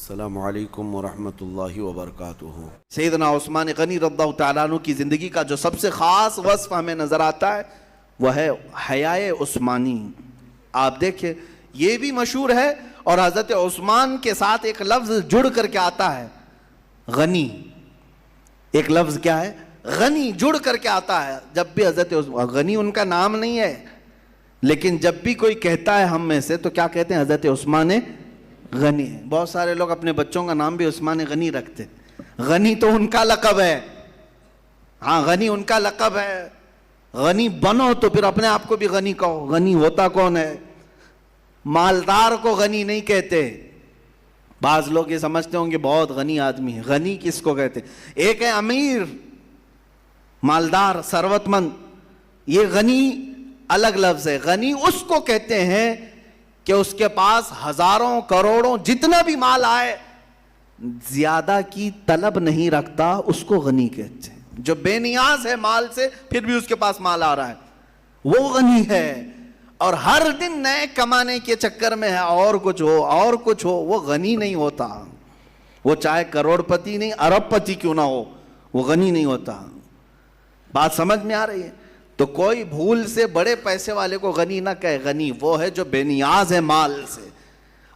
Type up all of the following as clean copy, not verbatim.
السلام علیکم ورحمۃ اللہ وبرکاتہ۔ سیدنا عثمان غنی رضی اللہ تعالیٰ عنہ کی زندگی کا جو سب سے خاص وصف ہمیں نظر آتا ہے وہ ہے حیائے عثمانی۔ آپ دیکھیں یہ بھی مشہور ہے، اور حضرت عثمان کے ساتھ ایک لفظ جڑ کر کے آتا ہے، غنی۔ ایک لفظ کیا ہے؟ غنی، جڑ کر کے آتا ہے۔ جب بھی حضرت عثمان، غنی ان کا نام نہیں ہے، لیکن جب بھی کوئی کہتا ہے ہم میں سے تو کیا کہتے ہیں؟ حضرت عثمان غنی ہے۔ بہت سارے لوگ اپنے بچوں کا نام بھی عثمان غنی رکھتے۔ غنی تو ان کا لقب ہے، ہاں غنی ان کا لقب ہے۔ غنی بنو تو پھر اپنے آپ کو بھی غنی کہو۔ غنی ہوتا کون ہے؟ مالدار کو غنی نہیں کہتے۔ بعض لوگ یہ سمجھتے ہوں گے بہت غنی آدمی ہے۔ غنی کس کو کہتے؟ ایک ہے امیر، مالدار، ثروت مند، یہ غنی الگ لفظ ہے۔ غنی اس کو کہتے ہیں کہ اس کے پاس ہزاروں کروڑوں جتنا بھی مال آئے زیادہ کی طلب نہیں رکھتا، اس کو غنی کہتے ہیں۔ جو بے نیاز ہے مال سے پھر بھی اس کے پاس مال آ رہا ہے وہ غنی ہے، اور ہر دن نئے کمانے کے چکر میں ہے، اور کچھ ہو اور کچھ ہو، وہ غنی نہیں ہوتا۔ وہ چاہے کروڑ پتی نہیں، ارب پتی کیوں نہ ہو، وہ غنی نہیں ہوتا۔ بات سمجھ میں آ رہی ہے؟ تو کوئی بھول سے بڑے پیسے والے کو غنی نہ کہے، غنی وہ ہے جو بے نیاز ہے مال سے۔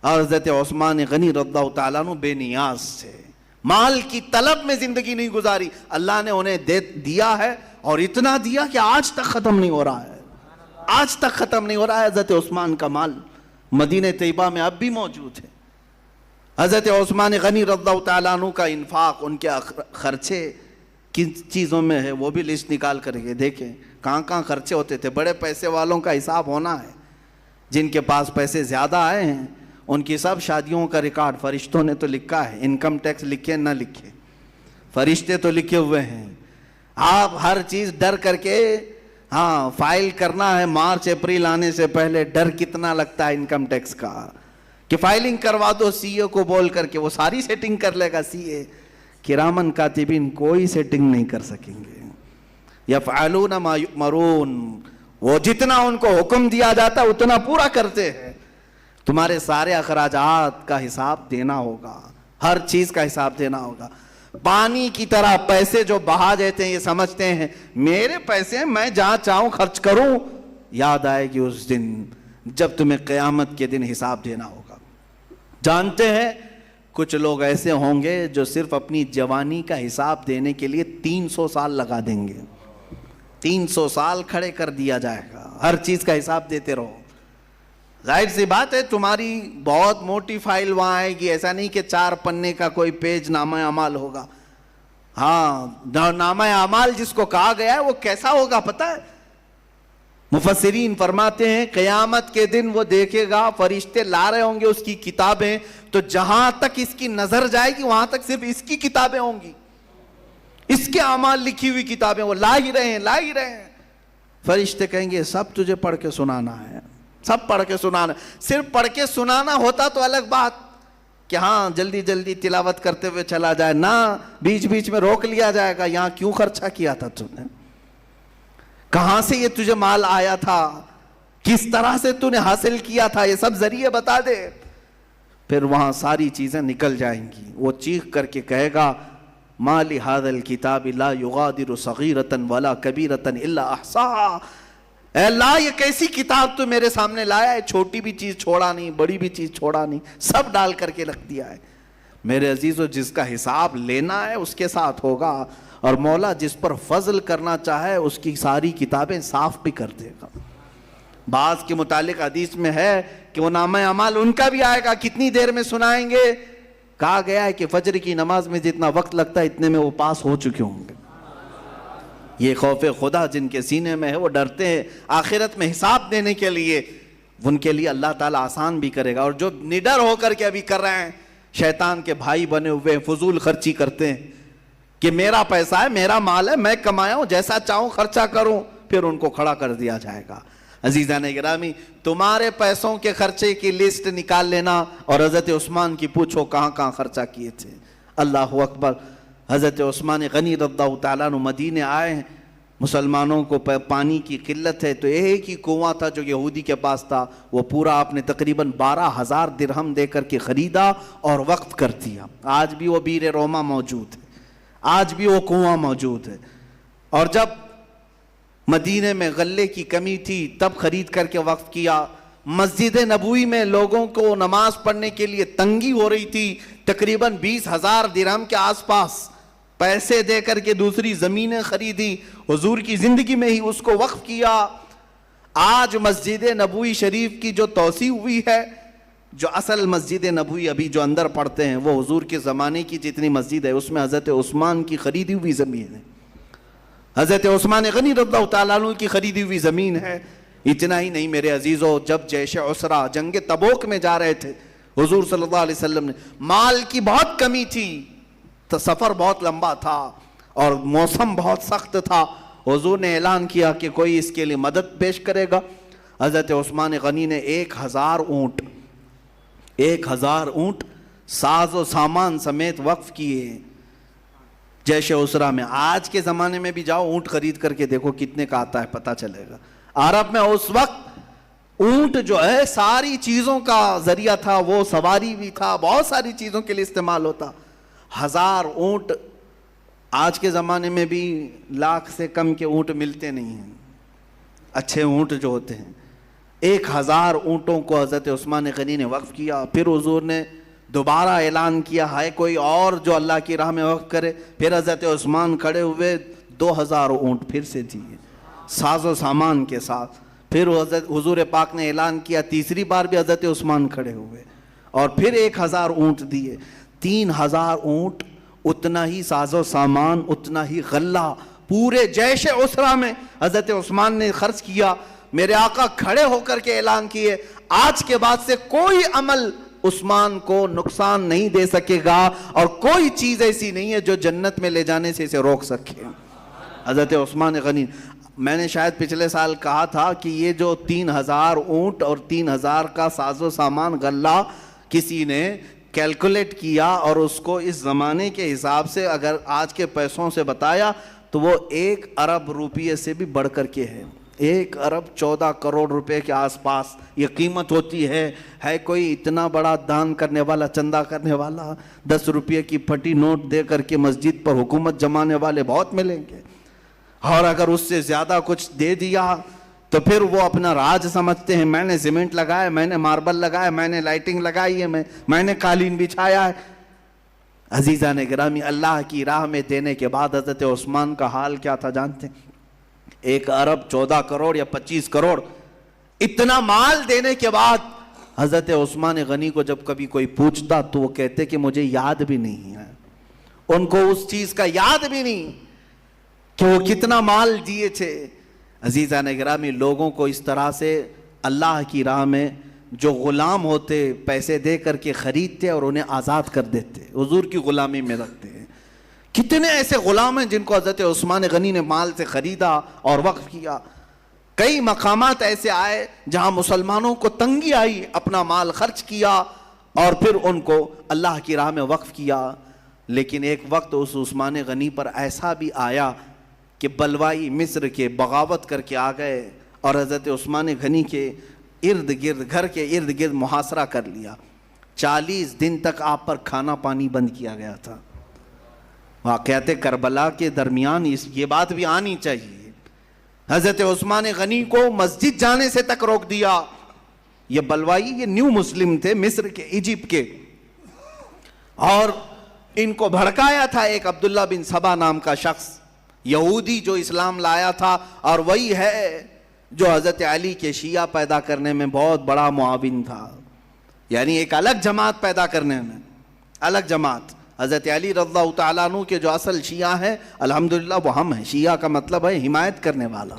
اور حضرت عثمان غنی رضی اللہ تعالیٰ عنہ بے نیاز سے، مال کی طلب میں زندگی نہیں گزاری۔ اللہ نے انہیں دیا ہے، اور اتنا دیا کہ آج تک ختم نہیں ہو رہا ہے، آج تک ختم نہیں ہو رہا ہے۔ حضرت عثمان کا مال مدینہ طیبہ میں اب بھی موجود ہے۔ حضرت عثمان غنی رضی اللہ تعالیٰ عنہ کا انفاق، ان کے خرچے کن چیزوں میں ہے وہ بھی لسٹ نکال کر کے دیکھیں کہاں کہاں خرچے ہوتے تھے۔ بڑے پیسے والوں کا حساب ہونا ہے، جن کے پاس پیسے زیادہ آئے ہیں ان کی سب شادیوں کا ریکارڈ فرشتوں نے تو لکھا ہے۔ انکم ٹیکس لکھے نہ لکھے، فرشتے تو لکھے ہوئے ہیں۔ آپ ہر چیز ڈر کر کے ہاں فائل کرنا ہے۔ مارچ اپریل آنے سے پہلے ڈر کتنا لگتا ہے انکم ٹیکس کا، کہ فائلنگ کروا دو سی اے کو بول کر کے، وہ ساری سیٹنگ کر لے گا سی اے۔ کرامن کاتبین کوئی سیٹنگ نہیں کر سکیں گے۔ یفعلون ما یؤمرون، وہ جتنا ان کو حکم دیا جاتا ہے اتنا پورا کرتے ہیں۔ تمہارے سارے اخراجات کا حساب دینا ہوگا، ہر چیز کا حساب دینا ہوگا۔ پانی کی طرح پیسے جو بہا دیتے ہیں، یہ سمجھتے ہیں میرے پیسے میں جہاں چاہوں خرچ کروں، یاد آئے گی اس دن جب تمہیں قیامت کے دن حساب دینا ہوگا۔ جانتے ہیں کچھ لوگ ایسے ہوں گے جو صرف اپنی جوانی کا حساب دینے کے لیے 300 سال لگا دیں گے۔ 300 سال کھڑے کر دیا جائے گا، ہر چیز کا حساب دیتے رہو۔ ظاہر سی بات ہے تمہاری بہت موٹی فائل وہاں آئے گی، ایسا نہیں کہ 4 پنے کا کوئی پیج نامہ اعمال ہوگا۔ ہاں نامہ اعمال جس کو کہا گیا ہے وہ کیسا ہوگا پتہ ہے؟ مفسرین فرماتے ہیں قیامت کے دن وہ دیکھے گا فرشتے لا رہے ہوں گے اس کی کتابیں، تو جہاں تک اس کی نظر جائے گی وہاں تک صرف اس کی کتابیں ہوں گی، اس کے اعمال لکھی ہوئی کتابیں وہ لا ہی رہے ہیں، لا ہی رہے ہیں۔ فرشتے کہیں گے سب تجھے پڑھ کے سنانا ہے، سب پڑھ کے سنانا۔ صرف پڑھ کے سنانا ہوتا تو الگ بات کہ ہاں جلدی جلدی تلاوت کرتے ہوئے چلا جائے، نہ بیچ بیچ میں روک لیا جائے گا، یہاں کیوں خرچہ کیا تھا تم نے، کہاں سے یہ تجھے مال آیا تھا، کس طرح سے تو نے حاصل کیا تھا، یہ سب ذریعے بتا دے۔ پھر وہاں ساری چیزیں نکل جائیں گی۔ وہ چیخ کر کے کہے گا ما لهذا الكتاب لا يغادر صغيرة ولا كبيرة الا احصاها، اے اللہ یہ کیسی کتاب تو میرے سامنے لایا ہے، چھوٹی بھی چیز چھوڑا نہیں، بڑی بھی چیز چھوڑا نہیں، سب ڈال کر کے رکھ دیا ہے۔ میرے عزیزو جس کا حساب لینا ہے اس کے ساتھ ہوگا، اور مولا جس پر فضل کرنا چاہے اس کی ساری کتابیں صاف بھی کر دے گا۔ بعض کے متعلق حدیث میں ہے کہ وہ نامہ اعمال ان کا بھی آئے گا، کتنی دیر میں سنائیں گے؟ کہا گیا ہے کہ فجر کی نماز میں جتنا وقت لگتا ہے اتنے میں وہ پاس ہو چکے ہوں گے۔ یہ خوف خدا جن کے سینے میں ہے وہ ڈرتے ہیں آخرت میں حساب دینے کے لیے، ان کے لیے اللہ تعالیٰ آسان بھی کرے گا۔ اور جو نڈر ہو کر کے ابھی کر رہے ہیں، شیطان کے بھائی بنے ہوئے ہیں، فضول خرچی کرتے ہیں کہ میرا پیسہ ہے، میرا مال ہے، میں کمایا ہوں، جیسا چاہوں خرچہ کروں، پھر ان کو کھڑا کر دیا جائے گا۔ عزیزان گرامی تمہارے پیسوں کے خرچے کی لسٹ نکال لینا، اور حضرت عثمان کی پوچھو کہاں کہاں خرچہ کیے تھے۔ اللہ اکبر۔ حضرت عثمان غنی رضی اللہ تعالیٰ عنہ مدینے آئے ہیں، مسلمانوں کو پانی کی قلت ہے، تو ایک ہی کنواں تھا جو یہودی کے پاس تھا، وہ پورا آپ نے تقریباً 12,000 درہم دے کر کے خریدا اور وقف کر دیا۔ آج بھی وہ بیر روما موجود ہے، آج بھی وہ کنواں موجود ہے۔ اور جب مدینے میں غلے کی کمی تھی تب خرید کر کے وقف کیا۔ مسجد نبوی میں لوگوں کو نماز پڑھنے کے لیے تنگی ہو رہی تھی، تقریباً 20,000 درہم کے آس پاس پیسے دے کر کے دوسری زمینیں خریدی، حضور کی زندگی میں ہی اس کو وقف کیا۔ آج مسجد نبوی شریف کی جو توسیع ہوئی ہے، جو اصل مسجد نبوی ابھی جو اندر پڑھتے ہیں، وہ حضور کے زمانے کی جتنی مسجد ہے اس میں حضرت عثمان کی خریدی ہوئی زمین ہے، حضرت عثمان غنی رضی اللہ تعالیٰ عنہ کی خریدی ہوئی زمین ہے۔ اتنا ہی نہیں میرے عزیزو، جب جیش عسرہ جنگ تبوک میں جا رہے تھے، حضور صلی اللہ علیہ وسلم نے، مال کی بہت کمی تھی، تو سفر بہت لمبا تھا اور موسم بہت سخت تھا، حضور نے اعلان کیا کہ کوئی اس کے لیے مدد پیش کرے گا۔ حضرت عثمان غنی نے 1,000 اونٹ ساز و سامان سمیت وقف کیے جیش عسرہ میں۔ آج کے زمانے میں بھی جاؤ اونٹ خرید کر کے دیکھو کتنے کا آتا ہے، پتہ چلے گا۔ عرب میں اس وقت اونٹ جو ہے ساری چیزوں کا ذریعہ تھا، وہ سواری بھی تھا، بہت ساری چیزوں کے لیے استعمال ہوتا۔ 1,000 اونٹ، آج کے زمانے میں بھی 1,00,000 سے کم کے اونٹ ملتے نہیں ہیں، اچھے اونٹ جو ہوتے ہیں۔ 1,000 اونٹوں کو حضرت عثمان غنی نے وقف کیا۔ پھر حضور نے دوبارہ اعلان کیا ہے کوئی اور جو اللہ کی راہ میں وقف کرے۔ پھر حضرت عثمان کھڑے ہوئے، 2,000 اونٹ پھر سے دیے ساز و سامان کے ساتھ۔ پھر حضور پاک نے اعلان کیا، تیسری بار بھی حضرت عثمان کھڑے ہوئے اور پھر 1,000 اونٹ دیے۔ 3,000 اونٹ، اتنا ہی ساز و سامان، اتنا ہی غلہ پورے جیش عسرہ میں حضرت عثمان نے خرچ کیا۔ میرے آقا کھڑے ہو کر کے اعلان کیے، آج کے بعد سے کوئی عمل عثمان کو نقصان نہیں دے سکے گا اور کوئی چیز ایسی نہیں ہے جو جنت میں لے جانے سے اسے روک سکے۔ حضرت عثمان غنی، میں نے شاید پچھلے سال کہا تھا کہ یہ جو 3,000 اونٹ اور 3,000 کا ساز و سامان غلہ کسی نے کیلکولیٹ کیا اور اس کو اس زمانے کے حساب سے اگر آج کے پیسوں سے بتایا تو وہ 1 ارب روپیے سے بھی بڑھ کر کے ہے۔ 1 ارب 14 کروڑ روپے کے آس پاس یہ قیمت ہوتی ہے۔ کوئی اتنا بڑا دان کرنے والا، چندہ کرنے والا، 10 روپے کی پھٹی نوٹ دے کر کے مسجد پر حکومت جمانے والے بہت ملیں گے، اور اگر اس سے زیادہ کچھ دے دیا تو پھر وہ اپنا راج سمجھتے ہیں، میں نے سیمنٹ لگایا، میں نے ماربل لگایا، میں نے لائٹنگ لگائی ہے، میں نے قالین بچھایا ہے۔ عزیزان گرامی، اللہ کی راہ میں دینے کے بعد حضرت عثمان کا حال کیا تھا جانتے ہیں؟ 1 ارب 14 کروڑ یا 25 کروڑ، اتنا مال دینے کے بعد حضرت عثمان غنی کو جب کبھی کوئی پوچھتا تو وہ کہتے کہ مجھے یاد بھی نہیں ہے، ان کو اس چیز کا یاد بھی نہیں کہ وہ کتنا مال دیے تھے۔ عزیزان گرامی، لوگوں کو اس طرح سے اللہ کی راہ میں جو غلام ہوتے پیسے دے کر کے خریدتے اور انہیں آزاد کر دیتے، حضور کی غلامی میں رکھتے ہیں۔ کتنے ایسے غلام ہیں جن کو حضرت عثمان غنی نے مال سے خریدا اور وقف کیا۔ کئی مقامات ایسے آئے جہاں مسلمانوں کو تنگی آئی، اپنا مال خرچ کیا اور پھر ان کو اللہ کی راہ میں وقف کیا۔ لیکن ایک وقت اس عثمان غنی پر ایسا بھی آیا کہ بلوائی مصر کے بغاوت کر کے آ گئے اور حضرت عثمان غنی کے ارد گرد، گھر کے ارد گرد محاصرہ کر لیا۔ 40 دن تک آپ پر کھانا پانی بند کیا گیا تھا۔ واقعات کربلا کے درمیان یہ بات بھی آنی چاہیے، حضرت عثمان غنی کو مسجد جانے سے تک روک دیا۔ یہ بلوائی، یہ نیو مسلم تھے، مصر کے، ایجپٹ کے، اور ان کو بھڑکایا تھا ایک عبداللہ بن سبا نام کا شخص، یہودی جو اسلام لایا تھا، اور وہی ہے جو حضرت علی کے شیعہ پیدا کرنے میں بہت بڑا معاون تھا، یعنی ایک الگ جماعت پیدا کرنے میں، الگ جماعت۔ حضرت علی رضی اللہ تعالیٰ عنہ کے جو اصل شیعہ ہیں الحمدللہ وہ ہم ہیں۔ شیعہ کا مطلب ہے حمایت کرنے والا۔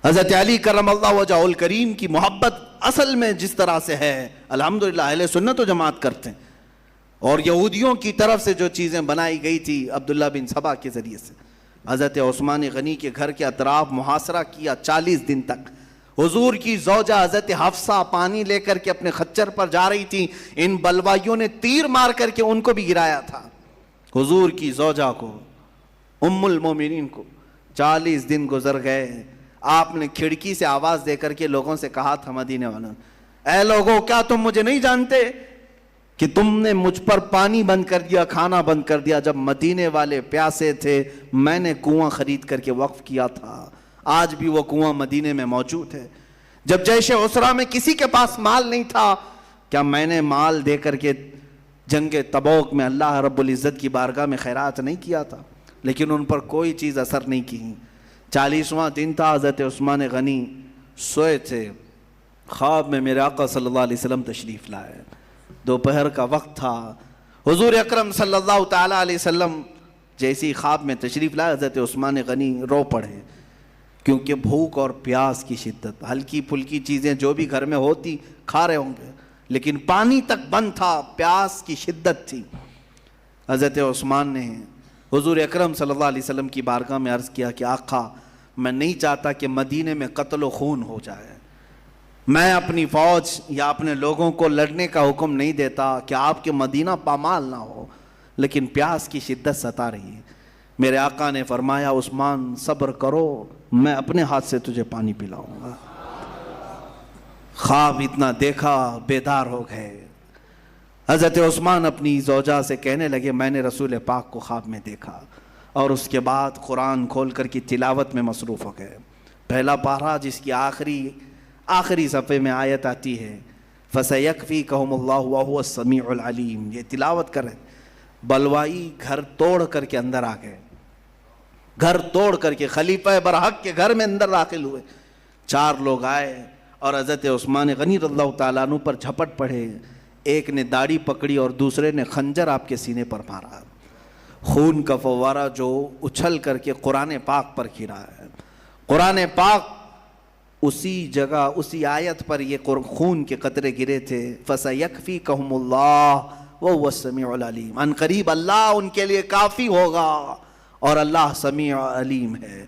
حضرت علی کرم اللہ وجہہ الکریم کی محبت اصل میں جس طرح سے ہے الحمدللہ اہل سنت و جماعت کرتے ہیں، اور یہودیوں کی طرف سے جو چیزیں بنائی گئی تھی عبداللہ بن سبا کے ذریعے سے، حضرت عثمان غنی کے گھر کے اطراف محاصرہ کیا 40 دن تک۔ حضور کی زوجہ حضرت حفصہ پانی لے کر کے اپنے خچر پر جا رہی تھی، ان بلوائیوں نے تیر مار کر کے ان کو بھی گرایا تھا، حضور کی زوجہ کو، ام المومنین کو۔ 40 دن گزر گئے. آپ نے کھڑکی سے آواز دے کر کے لوگوں سے کہا تھا مدینے والوں نے, اے لوگوں کیا تم مجھے نہیں جانتے کہ تم نے مجھ پر پانی بند کر دیا, کھانا بند کر دیا. جب مدینے والے پیاسے تھے میں نے کنواں خرید کر کے وقف کیا تھا, آج بھی وہ کنواں مدینے میں موجود ہے. جب جیش عسرہ میں کسی کے پاس مال نہیں تھا, کیا میں نے مال دے کر کے جنگ تبوک میں اللہ رب العزت کی بارگاہ میں خیرات نہیں کیا تھا؟ لیکن ان پر کوئی چیز اثر نہیں کی. 40واں دن تھا, حضرت عثمان غنی سوئے تھے, خواب میں میرے آقا صلی اللہ علیہ وسلم تشریف لائے. دوپہر کا وقت تھا, حضور اکرم صلی اللہ تعالیٰ علیہ وسلم جیسی خواب میں تشریف لائے, حضرت عثمان غنی رو پڑے, کیونکہ بھوک اور پیاس کی شدت. ہلکی پھلکی چیزیں جو بھی گھر میں ہوتی کھا رہے ہوں گے, لیکن پانی تک بند تھا, پیاس کی شدت تھی. حضرت عثمان نے حضور اکرم صلی اللہ علیہ وسلم کی بارگاہ میں عرض کیا کہ آقا میں نہیں چاہتا کہ مدینے میں قتل و خون ہو جائے, میں اپنی فوج یا اپنے لوگوں کو لڑنے کا حکم نہیں دیتا کہ آپ کے مدینہ پامال نہ ہو, لیکن پیاس کی شدت ستا رہی ہے. میرے آقا نے فرمایا عثمان صبر کرو, میں اپنے ہاتھ سے تجھے پانی پلاؤں گا. خواب اتنا دیکھا, بیدار ہو گئے. حضرت عثمان اپنی زوجہ سے کہنے لگے میں نے رسول پاک کو خواب میں دیکھا, اور اس کے بعد قرآن کھول کر کی تلاوت میں مصروف ہو گئے. پہلا پارہ جس کی آخری صفحے میں آیت آتی ہے فَسَيَكْفِيكَهُمُ اللَّهُ وَهُوَ السَّمِيعُ الْعَلِيمُ, یہ تلاوت کریں. بلوائی گھر توڑ کر کے اندر آ گئے, گھر توڑ کر کے خلیفہ برحق کے گھر میں اندر داخل ہوئے. 4 لوگ آئے اور حضرت عثمان غنی رضی اللہ تعالیٰ عنہ پر جھپٹ پڑے. ایک نے داڑھی پکڑی اور دوسرے نے خنجر آپ کے سینے پر مارا. خون کا فوارہ جو اچھل کر کے قرآن پاک پر گرا ہے. قرآن پاک اسی جگہ اسی آیت پر یہ خون کے قطرے گرے تھے. فَسَيَكْفِيكَهُمُ اللَّهُ وَهُوَ السَّمِيعُ الْعَلِيمُ, ان قریب اللہ ان کے لیے کافی ہوگا, اور اللہ سمیع علیم ہے.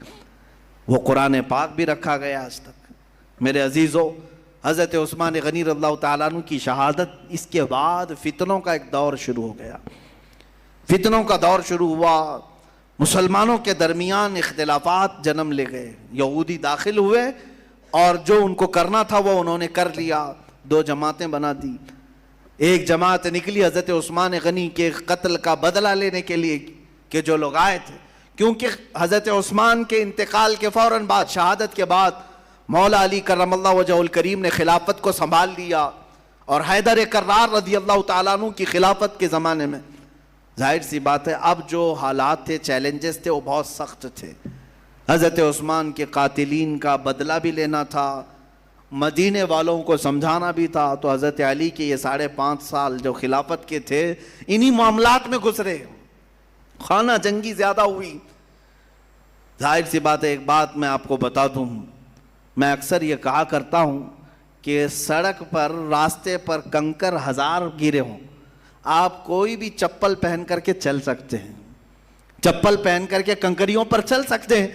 وہ قرآن پاک بھی رکھا گیا آج تک. میرے عزیزو, حضرت عثمان غنی رضی اللہ تعالیٰ عنہ کی شہادت, اس کے بعد فتنوں کا ایک دور شروع ہو گیا. فتنوں کا دور شروع ہوا, مسلمانوں کے درمیان اختلافات جنم لے گئے. یہودی داخل ہوئے اور جو ان کو کرنا تھا وہ انہوں نے کر لیا. 2 جماعتیں بنا دی. ایک جماعت نکلی حضرت عثمان غنی کے قتل کا بدلہ لینے کے لیے کہ جو لوگ آئے تھے, کیونکہ حضرت عثمان کے انتقال کے فوراً بعد, شہادت کے بعد, مولا علی کرم اللہ وجہہ الکریم نے خلافت کو سنبھال لیا, اور حیدر کرار رضی اللہ تعالیٰ عنہ کی خلافت کے زمانے میں ظاہر سی بات ہے اب جو حالات تھے, چیلنجز تھے, وہ بہت سخت تھے. حضرت عثمان کے قاتلین کا بدلہ بھی لینا تھا, مدینے والوں کو سمجھانا بھی تھا. تو حضرت علی کے یہ 5.5 سال جو خلافت کے تھے انہی معاملات میں گزرے, خانہ جنگی زیادہ ہوئی. ظاہر سی بات ہے, ایک بات میں آپ کو بتا دوں, میں اکثر یہ کہا کرتا ہوں کہ سڑک پر, راستے پر کنکر 1000 گرے ہوں, آپ کوئی بھی چپل پہن کر کے چل سکتے ہیں, چپل پہن کر کے کنکریوں پر چل سکتے ہیں,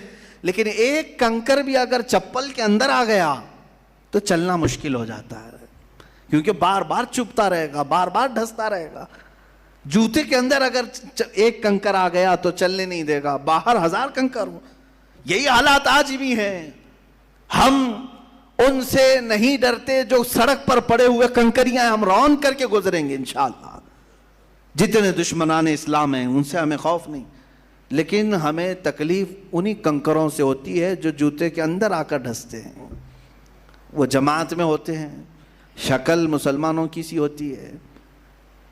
لیکن ایک کنکر بھی اگر چپل کے اندر آ گیا تو چلنا مشکل ہو جاتا ہے, کیونکہ بار بار چبھتا رہے گا, بار بار ڈھستا رہے گا. جوتے کے اندر اگر ایک کنکر آ گیا تو چلنے نہیں دے گا, باہر 1000 کنکر ہوں. یہی حالات آج بھی ہیں. ہم ان سے نہیں ڈرتے جو سڑک پر پڑے ہوئے کنکریاں ہیں, ہم رون کر کے گزریں گے انشاءاللہ. جتنے دشمنان اسلام ہیں ان سے ہمیں خوف نہیں, لیکن ہمیں تکلیف انہی کنکروں سے ہوتی ہے جو جوتے کے اندر آ کر ڈھستے ہیں. وہ جماعت میں ہوتے ہیں, شکل مسلمانوں کی سی ہوتی ہے,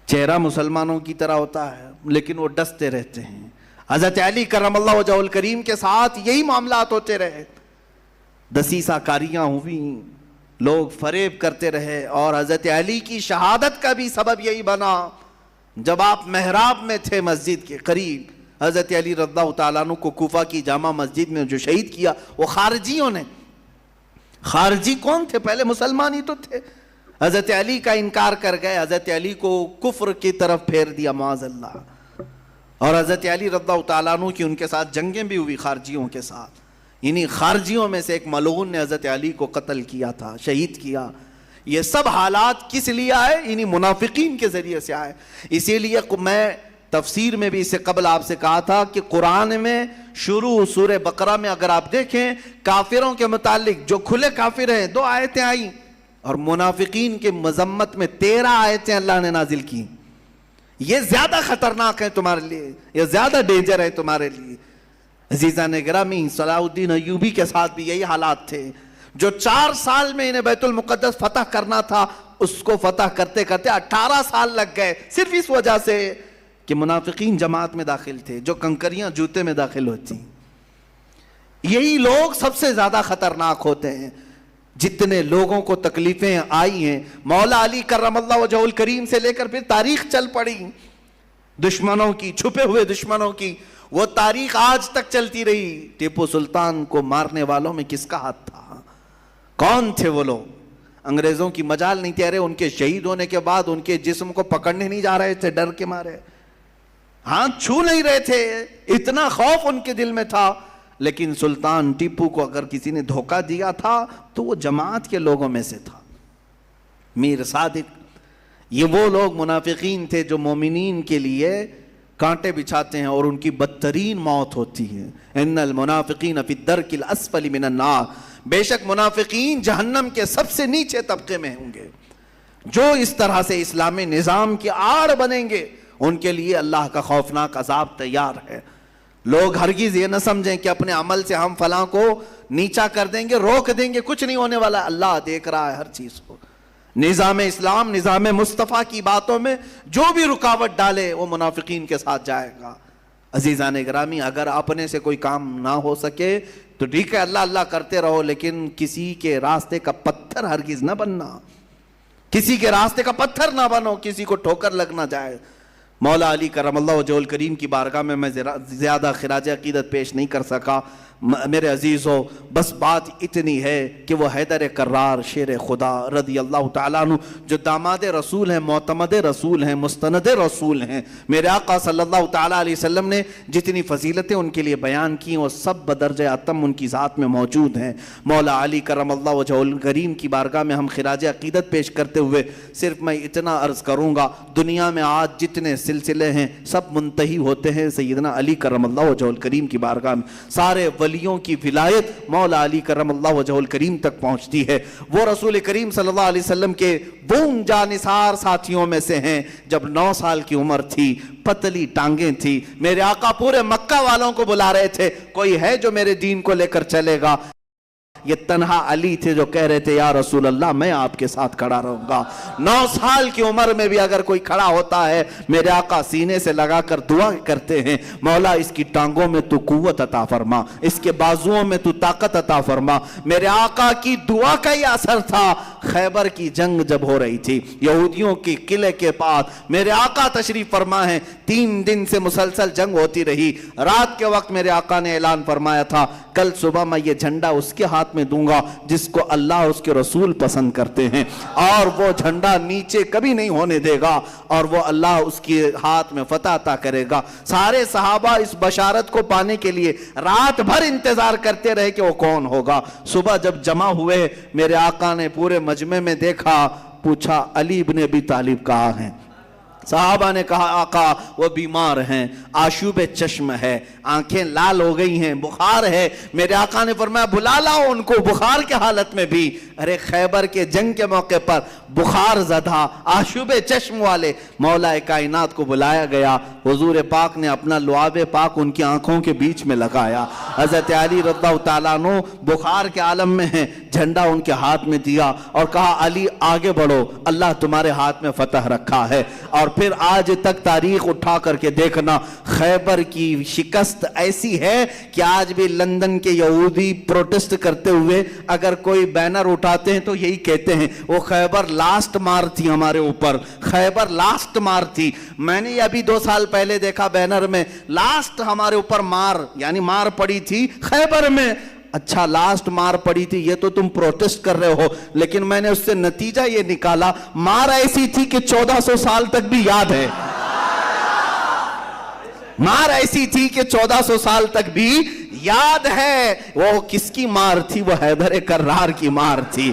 چہرہ مسلمانوں کی طرح ہوتا ہے, لیکن وہ ڈستے رہتے ہیں. حضرت علی کرم اللہ وجہہ الکریم کے ساتھ یہی معاملات ہوتے رہے. دسیسہ کاریاں ہوئیں, لوگ فریب کرتے رہے, اور حضرت علی کی شہادت کا بھی سبب یہی بنا. جب آپ محراب میں تھے مسجد کے قریب, حضرت علی رضی اللہ تعالیٰ عنہ کو کوفہ کی جامع مسجد میں جو شہید کیا وہ خارجیوں نے. خارجی کون تھے؟ پہلے مسلمان ہی تو تھے. حضرت علی کا انکار کر گئے, حضرت علی کو کفر کی طرف پھیر دیا معاذ اللہ. اور حضرت علی رضی اللہ تعالیٰ عنہ کی ان کے ساتھ جنگیں بھی ہوئی خارجیوں کے ساتھ. انہی خارجیوں میں سے ایک ملعون نے حضرت علی کو قتل کیا تھا, شہید کیا. یہ سب حالات کس لیے آئے؟ انہی منافقین کے ذریعے سے آئے. اسی لیے میں تفسیر میں بھی اس سے قبل آپ سے کہا تھا کہ قرآن میں شروع سورہ بقرہ میں اگر آپ دیکھیں کافروں کے متعلق جو کھلے کافر ہیں 2 آیتیں آئیں اور منافقین کے مذمت میں 13 آیتیں اللہ نے نازل کی. یہ زیادہ خطرناک ہے تمہارے لیے, یہ زیادہ ڈینجر ہے تمہارے لیے. عزیزان گرامی, صلاح الدین ایوبی کے ساتھ بھی یہی حالات تھے. جو 4 سال میں انہیں بیت المقدس فتح کرنا تھا, اس کو فتح کرتے کرتے 18 سال لگ گئے, صرف اس وجہ سے کہ منافقین جماعت میں داخل تھے, جو کنکریاں جوتے میں داخل ہوتی. یہی لوگ سب سے زیادہ خطرناک ہوتے ہیں. جتنے لوگوں کو تکلیفیں آئی ہیں, مولا علی کرم اللہ وجہہ الکریم سے لے کر پھر تاریخ چل پڑی دشمنوں کی, چھپے ہوئے دشمنوں کی, وہ تاریخ آج تک چلتی رہی. ٹیپو سلطان کو مارنے والوں میں کس کا ہاتھ تھا؟ کون تھے وہ لوگ؟ انگریزوں کی مجال نہیں تھی. ارے ان کے شہید ہونے کے بعد ان کے جسم کو پکڑنے نہیں جا رہے تھے, ڈر کے مارے ہاتھ چھو نہیں رہے تھے, اتنا خوف ان کے دل میں تھا. لیکن سلطان ٹیپو کو اگر کسی نے دھوکہ دیا تھا تو وہ جماعت کے لوگوں میں سے تھا. میر صادق, یہ وہ لوگ منافقین تھے جو مومنین کے لیے کانٹے بچھاتے ہیں اور ان کی بدترین موت ہوتی ہے. ان المنافقین فی الدرک الاسفل من النار, بے شک منافقین جہنم کے سب سے نیچے طبقے میں ہوں گے. جو اس طرح سے اسلامی نظام کی آڑ بنیں گے ان کے لیے اللہ کا خوفناک عذاب تیار ہے. لوگ ہرگز یہ نہ سمجھیں کہ اپنے عمل سے ہم فلاں کو نیچا کر دیں گے, روک دیں گے, کچھ نہیں ہونے والا. اللہ دیکھ رہا ہے ہر چیز کو. نظام اسلام, نظام مصطفیٰ کی باتوں میں جو بھی رکاوٹ ڈالے وہ منافقین کے ساتھ جائے گا. عزیزان گرامی, اگر اپنے سے کوئی کام نہ ہو سکے تو ٹھیک ہے, اللہ اللہ کرتے رہو, لیکن کسی کے راستے کا پتھر ہرگز نہ بننا. کسی کے راستے کا پتھر نہ بنو, کسی کو ٹھوکر لگ نہ جائے. مولا علی کرم اللہ وجہہ الکریم کی بارگاہ میں زیادہ خراج عقیدت پیش نہیں کر سکا. میرے عزیزو, بس بات اتنی ہے کہ وہ حیدر کرار شیر خدا رضی اللہ تعالیٰ عنہ, جو داماد رسول ہیں, معتمد رسول ہیں, مستند رسول ہیں, میرے آقا صلی اللہ تعالیٰ علیہ وسلم نے جتنی فضیلتیں ان کے لیے بیان کی وہ سب بدرجہ اتم ان کی ذات میں موجود ہیں. مولا علی کرم اللہ وجہہ الکریم کی بارگاہ میں ہم خراج عقیدت پیش کرتے ہوئے صرف میں اتنا عرض کروں گا, دنیا میں آج جتنے سلسلے ہیں سب منتہی ہوتے ہیں سیدنا علی کرم اللہ وجہہ الکریم کی بارگاہ میں. سارے ولیوں کی ولایت مولا علی کرم اللہ وجہہ الکریم تک پہنچتی ہے. وہ رسول کریم صلی اللہ علیہ وسلم کے وہ جانثار ساتھیوں میں سے ہیں. جب 9 سال کی عمر تھی, پتلی ٹانگیں تھی, میرے آقا پورے مکہ والوں کو بلا رہے تھے, کوئی ہے جو میرے دین کو لے کر چلے گا؟ یہ تنہا علی تھے جو کہہ رہے تھے یا رسول اللہ میں آپ کے ساتھ کھڑا رہوں گا. 9 سال کی عمر میں بھی اگر کوئی کھڑا ہوتا ہے, میرے آقا سینے سے لگا کر دعا کرتے ہیں, مولا اس کی ٹانگوں میں تو قوت عطا فرما, اس کے بازوؤں میں تو طاقت عطا فرما. میرے آقا کی دعا کا یہ اثر تھا. خیبر کی جنگ جب ہو رہی تھی, یہودیوں کی قلعے کے پاس میرے آقا تشریف فرما ہے, 3 دن سے مسلسل جنگ ہوتی رہی. رات کے وقت میرے آقا نے اعلان فرمایا تھا کل صبح میں یہ جھنڈا اس کے ہاتھ میں دوں گا جس کو اللہ اس کے رسول پسند کرتے ہیں, اور وہ جھنڈا نیچے کبھی نہیں ہونے دے گا, اور وہ اللہ اس کے ہاتھ میں فتح عطا کرے گا. سارے صحابہ اس بشارت کو پانے کے لیے رات بھر انتظار کرتے رہے کہ وہ کون ہوگا. صبح جب جمع ہوئے, میرے آقا نے پورے مجمع میں دیکھا, پوچھا علی ابن ابی طالب کہاں ہیں؟ صحابہ نے کہا آقا وہ بیمار ہیں, آشوب چشم ہے, آنکھیں لال ہو گئی ہیں, بخار ہے. میرے آقا نے فرمایا بلا لاؤ ان کو بخار کے حالت میں بھی. ارے خیبر کے جنگ کے موقع پر بخار زدہ آشوب چشم والے مولا کائنات کو بلایا گیا. حضور پاک نے اپنا لعاب پاک ان کی آنکھوں کے بیچ میں لگایا. حضرت علی رضی اللہ تعالیٰ عنہ بخار کے عالم میں ہیں, جھنڈا ان کے ہاتھ میں دیا اور کہا علی آگے بڑھو, اللہ تمہارے ہاتھ میں فتح رکھا ہے. اور پھر آج تک تاریخ اٹھا کر کے دیکھنا, خیبر کی شکست ایسی ہے کہ آج بھی لندن کے یہودی پروٹسٹ کرتے ہوئے اگر کوئی بینر اٹھاتے ہیں تو یہی کہتے ہیں وہ خیبر لاسٹ مار تھی ہمارے اوپر, خیبر لاسٹ مار تھی. میں نے یہ ابھی 2 سال پہلے دیکھا بینر میں, لاسٹ ہمارے اوپر مار, یعنی مار پڑی تھی خیبر میں. اچھا لاسٹ مار پڑی تھی یہ تو تم پروٹسٹ کر رہے ہو, لیکن میں نے اس سے نتیجہ یہ نکالا مار ایسی تھی کہ 1400 سال تک بھی یاد ہے. مار ایسی تھی کہ 1400 سال تک بھی یاد ہے. وہ کس کی مار تھی؟ وہ حیدر کرار کی مار تھی.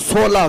16